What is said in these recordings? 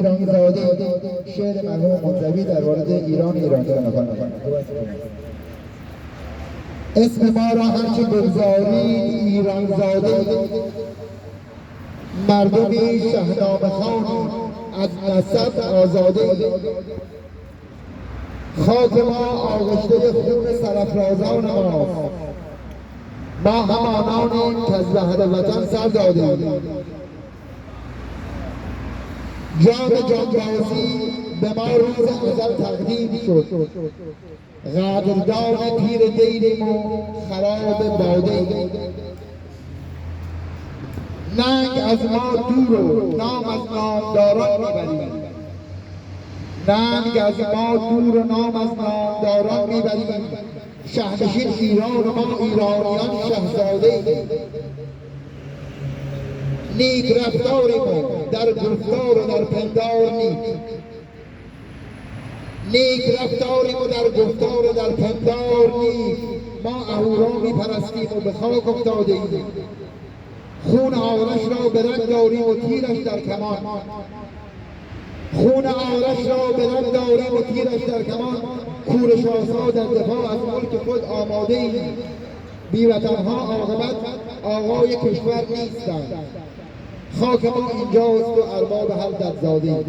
ایران زاده شعر مرحوم منزوی در مورد ایرانی نقل می‌کند. اسم ما را هرچه بگذارید ایران زاده، مردمی شهنامه خوان از نسب آزاده. خاک ما آغشته خون سرافرازان ماست، ما همانانیم که از بهر وطن سر دادیم. جام جانبازی به ما روز ازل تقدیم شد، قدردان پیر دیریم و خراب باده. ننگ از ما دور و نام از نامداران میبریم، ننگ از ما دور و نام از نامداران میبریم. شهنشین ایران و ما ایرانیان شهزاده. نیک رفتاریم و در گفتار و در پندار نیک، نیک رفتاریم و در گفتار و در پندار نیک. ما اهورا میپرستیم و به خاک افتادیم، خون آرش را به رگ داریم و تیرش در کمان. خون آرش را به رگ داریم و تیرش در کمان. کورش آسا در دفاع از ملک خود آماده ایم. بیوطنها عاقبت آقای کشور نیستند، خاک ما اینجاست و ارباب هر ددزاده.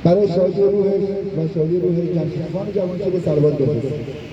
برای شادی روحش و شادی روح جمشید خان جوانشیر سروان بفرستید.